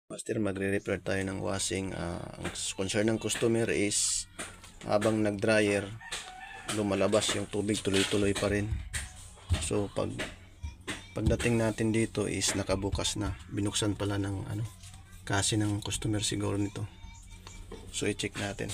Master, magre-repair tayo ng washing. Ang concern ng customer is habang nag-dryer, lumalabas yung tubig, tuloy-tuloy pa rin. So pagdating natin dito is nakabukas na, binuksan pala ng kasi ng customer siguro nito. So i-check natin.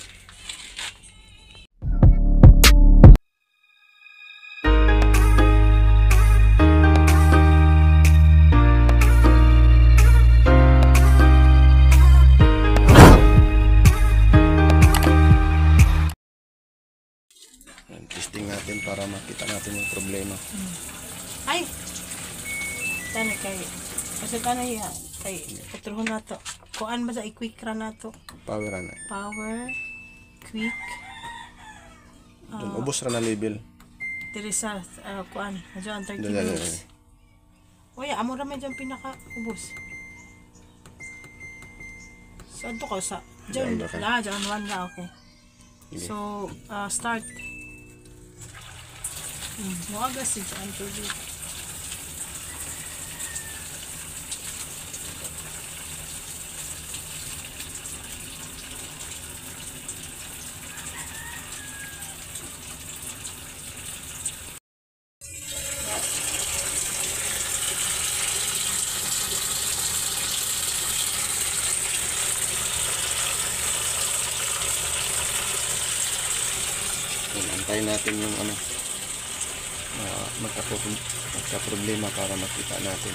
Testing natin para makita natin yung problema. Ay! Tani kay kasi tanay kay patruhon nato. Kuan ba sa i-quick ra nato? Power na. Power quick. Ubos ra na label. Diri sa kuan, adyan 30 minutes. Oya, amo ra medyo pinaka ubos. So ato ko sa dyan one na okay. So start. Muaga si dyan tubig. Antayin natin yung magka-problema para makita natin.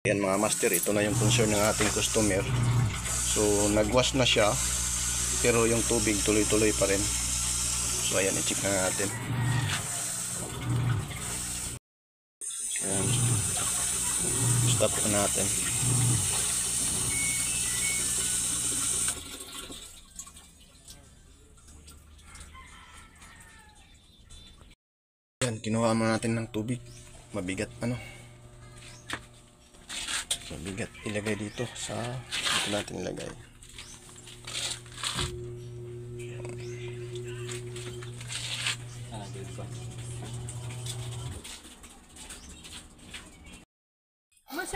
Yan mga master, ito na yung concern ng ating customer. So nagwash na siya pero yung tubig tuloy-tuloy pa rin. So ayan, i-check na natin. Ayan. Stop na natin. Yan, kinuha mo natin ng tubig. Mabigat mabigat ilagay dito dito natin ilagay.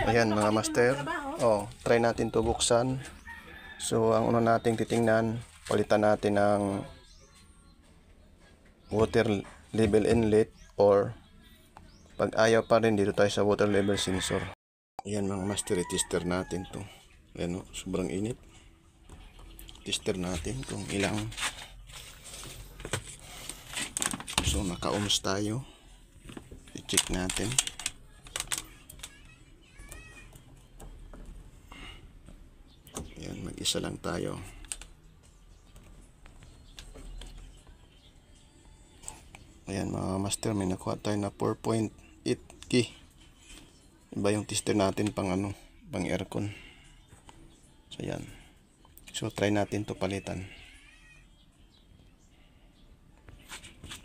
Ayan mga master, try natin to buksan. So ang una nating titingnan, palitan natin ng water level inlet, or pag ayaw pa rin, dito tayo sa water level sensor. Ayan mga master, tester natin to. Ayan sobrang init. Tester natin kung ilang. So naka-ohms tayo. I-check natin. Ayan, mag-isa lang tayo. Ayan mga master, may nakuha tayo na 4.8 key. Iba yung tester natin pang pang aircon. So ayan. So try natin to palitan.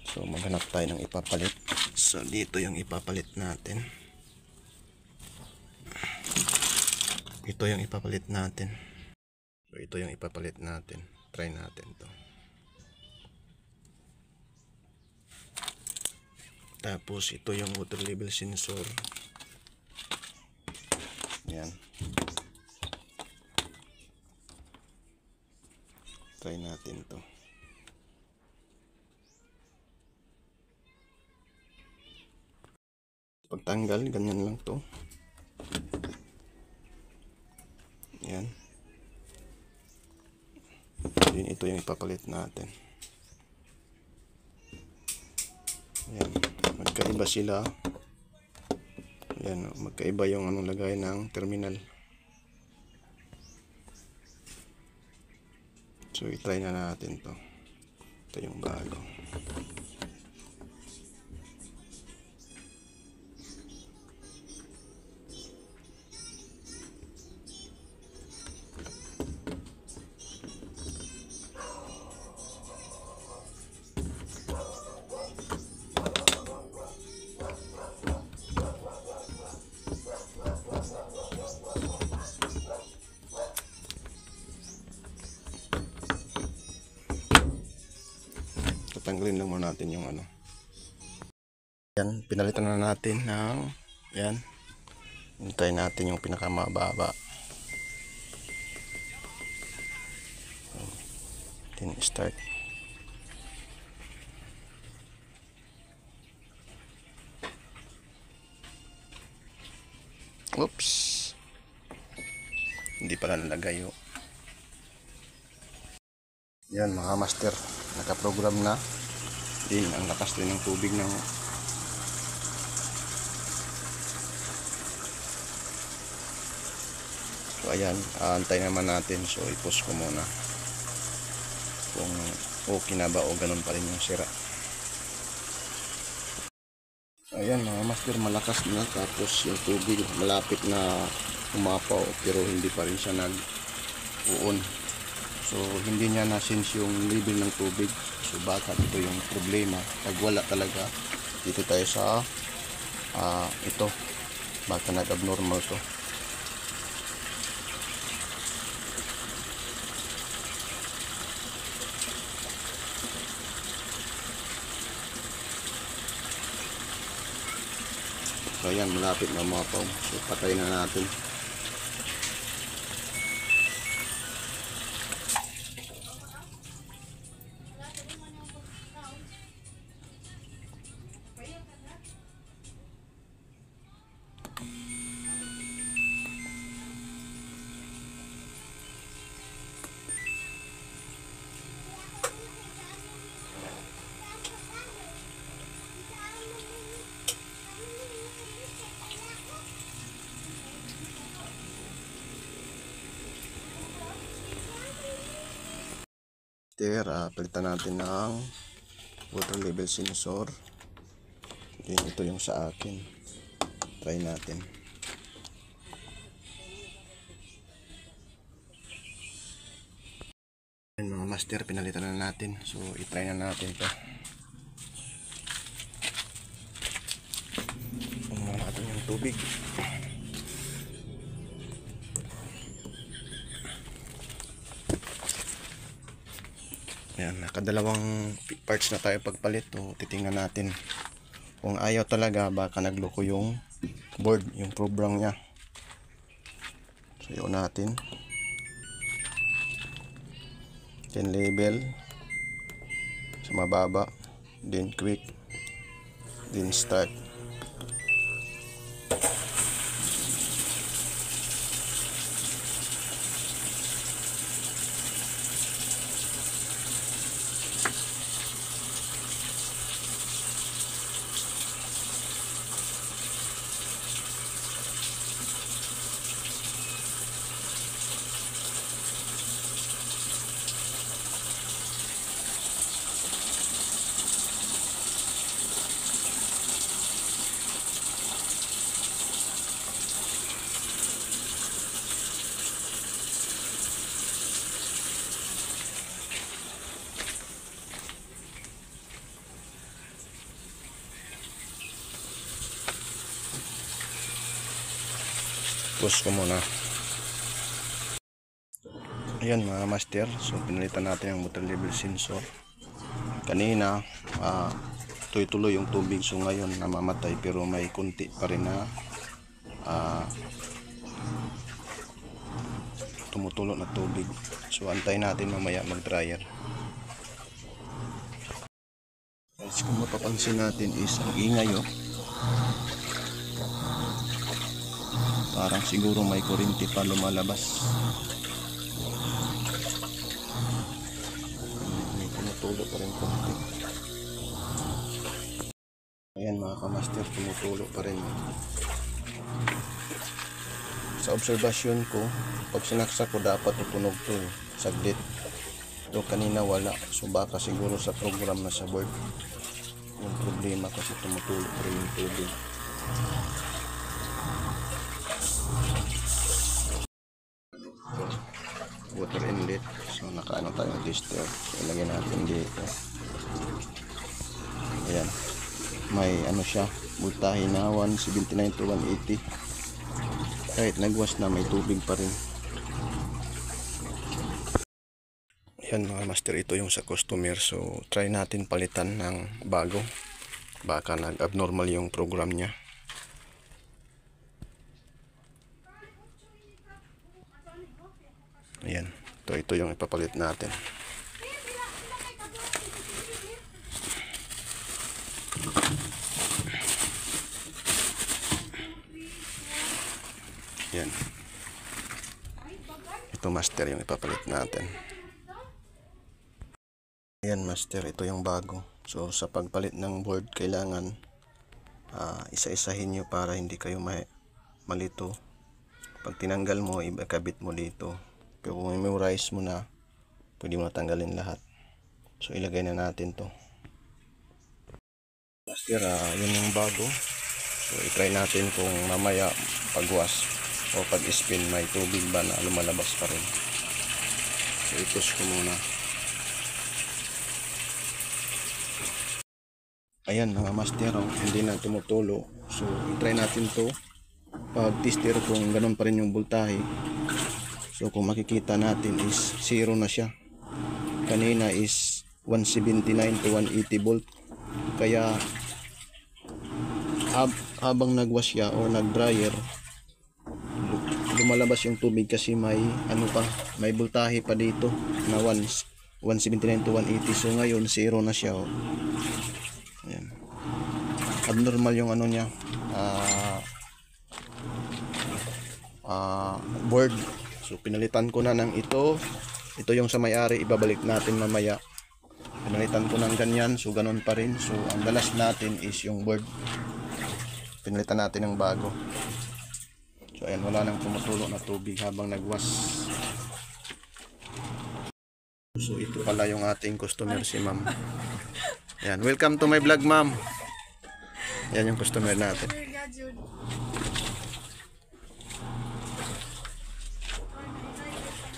So maghanap tayo ng ipapalit. So dito yung ipapalit natin. Ito yung ipapalit natin. So ito yung ipapalit natin. Try natin to. Tapos ito yung water level sensor. Yan. Try natin to. Pagtanggal, ganyan lang to. Yan. Then ito yung ipapalit natin. Yan. Magkaiba sila. Yan, magkaiba yung lagay ng terminal. So i-try na natin to. Ito yung bago. Tatanggalin lang muna natin yung Yan, pinalitan na natin ng yan. Hintayin natin yung pinakamababa. Then start. Oops. Hindi pala nalagay yun. Yan mga master, nakaprogram na. Din ang lakas din ng tubig ng so ayan, aantay naman natin. So i-pause ko muna kung okay na ba o ganun pa rin yung sira. So ayan mga master, malakas na, tapos yung tubig malapit na umapaw pero hindi pa rin siya nag-uon. So hindi niya na-sense yung level ng tubig. So baka ito yung problema. Pag wala talaga, dito tayo sa ito, baka nag-abnormal to. So ayan, malapit na umapaw. So patay na natin. Palitan natin ng water level sensor. Then ito yung sa akin. Try natin. Ayan mga master, pinalitan na natin. So i-try na natin ito. Punuan natin yung tubig. Ayan, nakadalawang parts na tayo pagpalit. So, titingnan natin. Kung ayaw talaga, baka nagloko yung board, yung program niya. So, yun natin. Then level. Sa mababa. Then quick. Then start. Pause ko muna. Ayan mga master, so pinalitan natin ang water level sensor. Kanina tuloy-tuloy yung tubig, so ngayon namamatay pero may kunti pa rin na tumutulo na tubig. So antayin natin mamaya mag dryer. Guys, kung mapapansin natin is ang ingay parang siguro may kuryente pa lumalabas. May tumutulo pa rin konti. Ayan mga kamaster, tumutulo pa rin. Sa obserbasyon ko, pag sinaksak ko dapat tutunog to saglit. So kanina wala. So baka siguro sa program na sa board yung problema kasi tumutulo pa rin yung tubig. Water inlet. So nakaano tayo tester. So ilagay natin dito. Ayan. May ano siya, voltahe na 179 to 180. Kahit nagwas na, may tubig pa rin. Ayan mga master, ito yung sa customer. So try natin palitan ng bago. Baka nag-abnormal yung program niya. Ayan. Ito yung ipapalit natin. Ayan. Ito master yung ipapalit natin. Ayan master, ito yung bago. So sa pagpalit ng board kailangan isa-isahin nyo para hindi kayo malito. Pag tinanggal mo, ibakabit mo dito. Pero kung memorize mo na, pwede mo na tanggalin lahat. So ilagay na natin to. Master, yun yung bago. So i-try natin kung mamaya pagwas o pag-spin may tubig ba na lumalabas pa rin. So i-push ko muna. Ayan mga master, hindi na tumutulo. So i-try natin to pag tester kung ganun pa rin yung voltahe. So kung makikita natin is 0 na siya. Kanina is 179 to 180 volt. Kaya habang nagwash siya o nag-dryer, lumalabas yung tubig kasi may may voltahe pa dito na 179 to 180. So ngayon 0 na siya. Ayan. Abnormal yung niya, board. So pinalitan ko na ng ito yung sa may-ari, ibabalik natin mamaya. Pinalitan ko ng ganyan, so ganun pa rin. So ang dalas natin is yung board, pinalitan natin ng bago. So ayan, wala nang tumutulo na tubig habang nagwas. So ito pala yung ating customer, si ma'am. Ayan, welcome to my vlog, ma'am. Yan yung customer natin.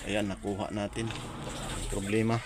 Ayan, nakuha natin. Problema.